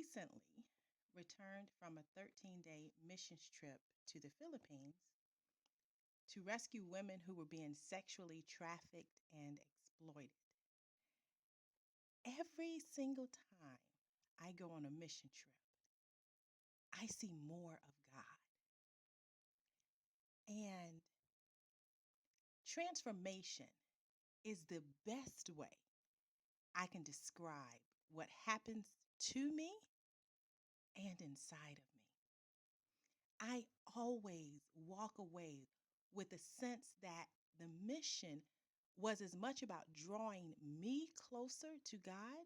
recently returned from a 13-day missions trip to the Philippines to rescue women who were being sexually trafficked and exploited. Every single time I go on a mission trip, I see more of God. And transformation is the best way I can describe what happens to me and inside of me. I always walk away with a sense that the mission was as much about drawing me closer to God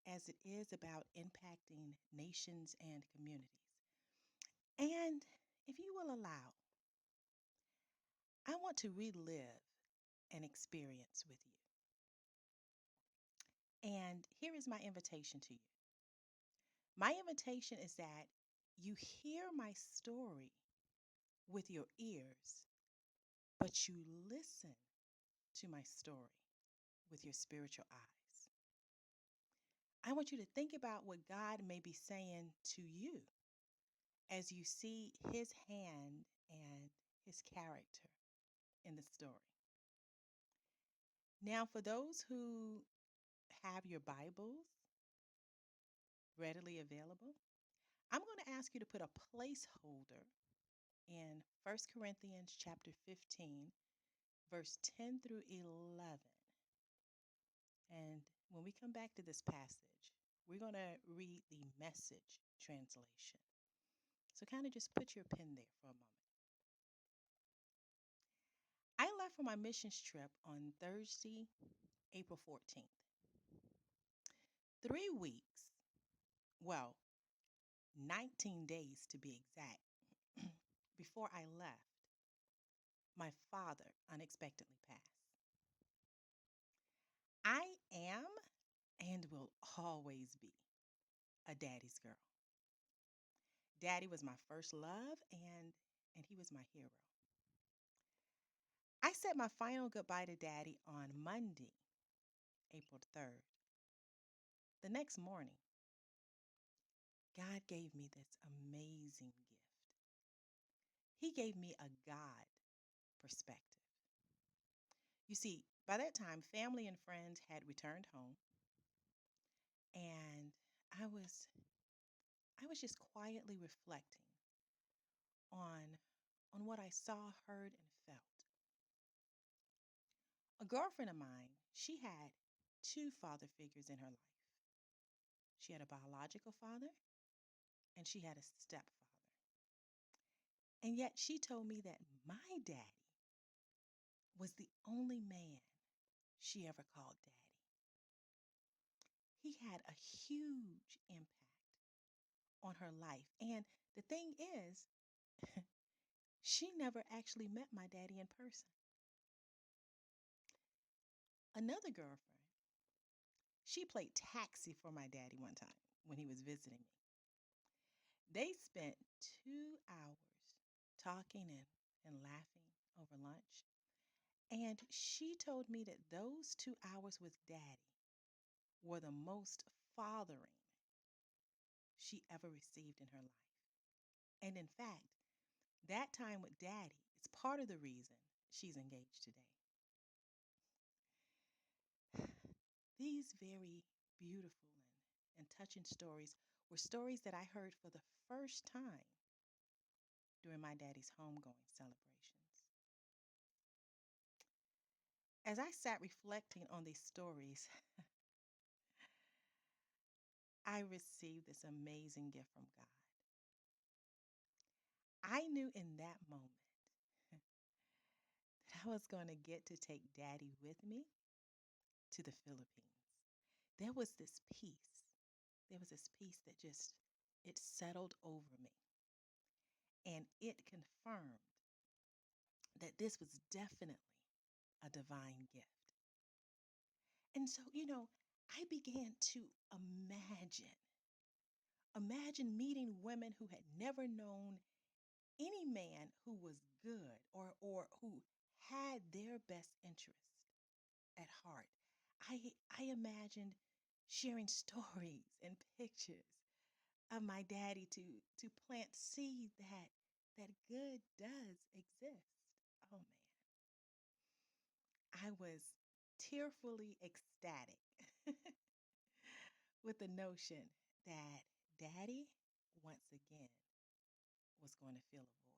as it is about impacting nations and communities. And if you will allow, I want to relive an experience with you. And here is my invitation to you. My invitation is that you hear my story with your ears, but you listen to my story with your spiritual eyes. I want you to think about what God may be saying to you as you see his hand and his character in the story. Now, for those who have your Bibles readily available, I'm going to ask you to put a placeholder in 1 Corinthians chapter 15, verse 10 through 11. And when we come back to this passage, we're going to read the Message translation. So kind of just put your pen there for a moment. I left for my missions trip on Thursday, April 14th. 3 weeks, well, 19 days to be exact, before I left, my father unexpectedly passed. I am and will always be a daddy's girl. Daddy was my first love and he was my hero. I said my final goodbye to Daddy on Monday, April 3rd. The next morning, God gave me this amazing gift. He gave me a God perspective. You see, by that time, family and friends had returned home, and I was just quietly reflecting on what I saw, heard, and felt. A girlfriend of mine, she had two father figures in her life. She had a biological father and she had a stepfather. And yet she told me that my daddy was the only man she ever called daddy. He had a huge impact on her life. And the thing is, she never actually met my daddy in person. Another girlfriend, she played taxi for my daddy one time when he was visiting me. They spent 2 hours talking and laughing over lunch. And she told me that those 2 hours with daddy were the most fathering she ever received in her life. And in fact, that time with daddy is part of the reason she's engaged today. These very beautiful and touching stories were stories that I heard for the first time during my daddy's homegoing celebrations. As I sat reflecting on these stories, I received this amazing gift from God. I knew in that moment that I was going to get to take daddy with me to the Philippines. There was this peace. There was this peace that it settled over me. And it confirmed that this was definitely a divine gift. And so, I began to imagine meeting women who had never known any man who was good or who had their best interest at heart. I imagined sharing stories and pictures of my daddy to plant seed that good does exist. Oh man, I was tearfully ecstatic with the notion that daddy once again was going to fill a void.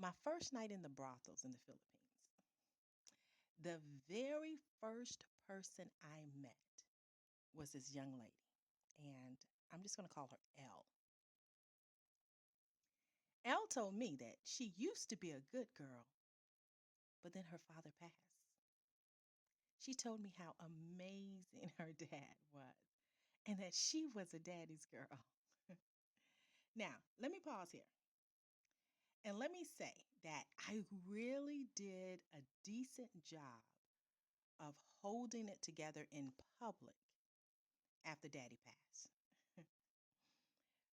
My first night in the brothels in the Philippines, the very first person I met was this young lady, and I'm just going to call her Elle. Elle told me that she used to be a good girl, but then her father passed. She told me how amazing her dad was and that she was a daddy's girl. Now, let me pause here and let me say that I really did a decent job of holding it together in public after daddy passed.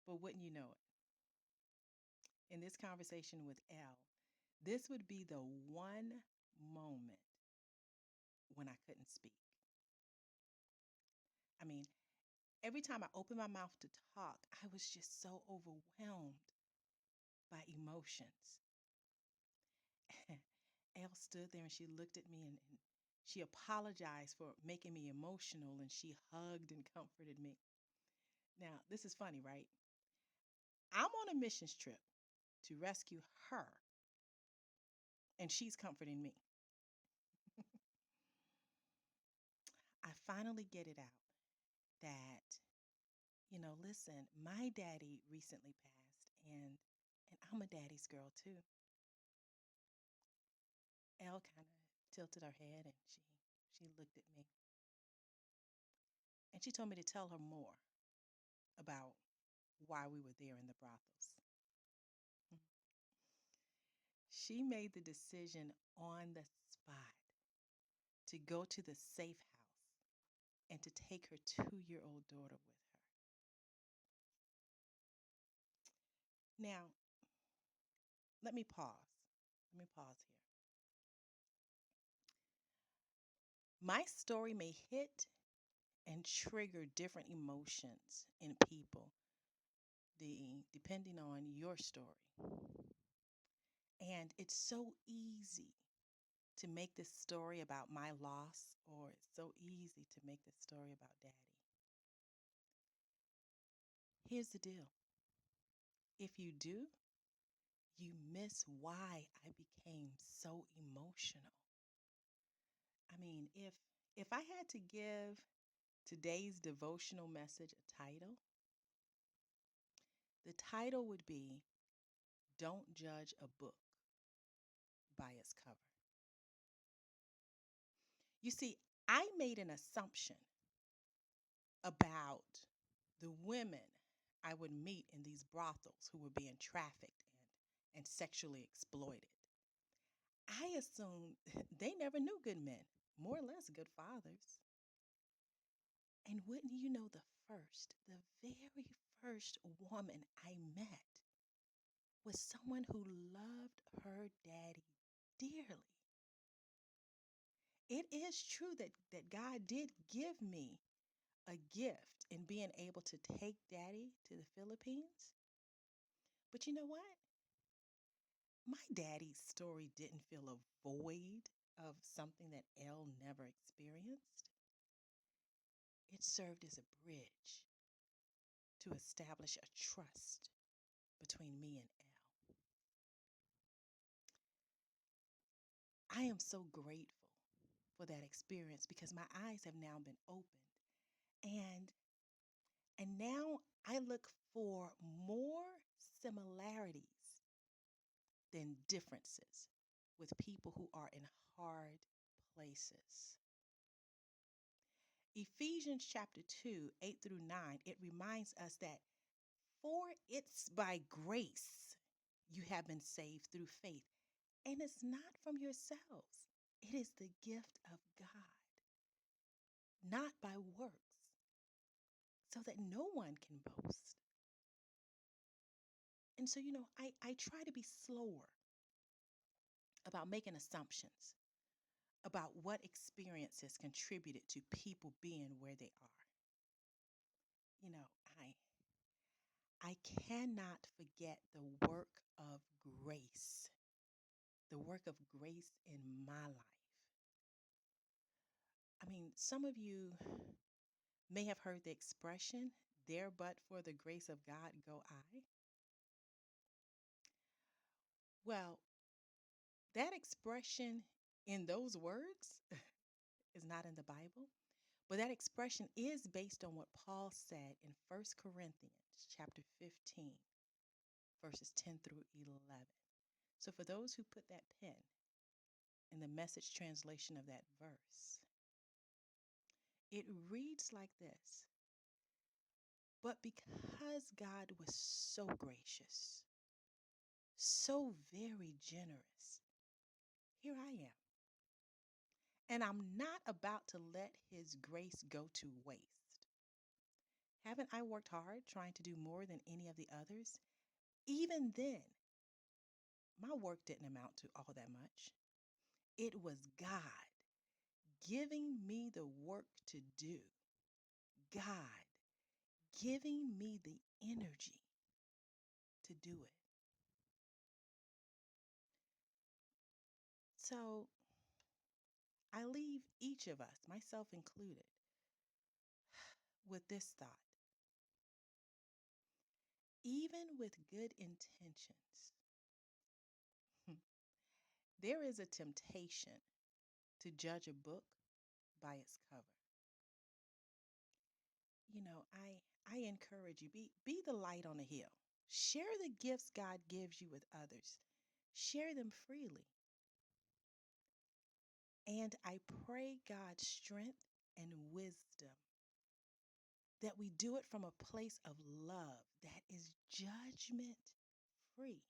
But wouldn't you know it? In this conversation with Elle, this would be the one moment when I couldn't speak. I mean, every time I opened my mouth to talk, I was just so overwhelmed by emotions. Elle stood there and she looked at me and she apologized for making me emotional and she hugged and comforted me. Now, this is funny, right? I'm on a missions trip to rescue her and she's comforting me. I finally get it out that, listen, my daddy recently passed and I'm a daddy's girl too. Elle kind of tilted her head and she looked at me and she told me to tell her more about why we were there in the brothels. She made the decision on the spot to go to the safe house and to take her 2-year-old daughter with her. Now, let me pause. Let me pause here. My story may hit and trigger different emotions in people, depending on your story. And it's so easy to make this story about my loss, or it's so easy to make this story about daddy. Here's the deal. If you do, you miss why I became so emotional. I mean, if I had to give today's devotional message a title, the title would be Don't Judge a Book by Its Cover. You see, I made an assumption about the women I would meet in these brothels who were being trafficked and sexually exploited. I assumed they never knew good men, more or less good fathers. And wouldn't you know, the very first woman I met was someone who loved her daddy dearly. It is true that God did give me a gift in being able to take daddy to the Philippines. But you know what? My daddy's story didn't fill a void of something that Elle never experienced. It served as a bridge to establish a trust between me and Elle. I am so grateful for that experience because my eyes have now been opened. And and now I look for more similarities than differences with people who are in hard places. Ephesians chapter 2, 8 through 9, it reminds us that for it's by grace you have been saved through faith, and it's not from yourselves. It is the gift of God, not by works, so that no one can boast. And so, I try to be slower about making assumptions about what experiences contributed to people being where they are. You know, I I cannot forget the work of grace, the work of grace in my life. I mean, some of you may have heard the expression, there but for the grace of God go I. Well, that expression in those words is not in the Bible, but that expression is based on what Paul said in 1 Corinthians chapter 15, verses 10 through 11. So for those who put that pen in the message translation of that verse, it reads like this: But because God was so gracious, so very generous, here I am. And I'm not about to let his grace go to waste. Haven't I worked hard trying to do more than any of the others? Even then, my work didn't amount to all that much. It was God giving me the work to do, God giving me the energy to do it. So I leave each of us, myself included, with this thought. Even with good intentions, there is a temptation to judge a book by its cover. I encourage you, be the light on the hill. Share the gifts God gives you with others. Share them freely. And I pray God's strength and wisdom that we do it from a place of love that is judgment free.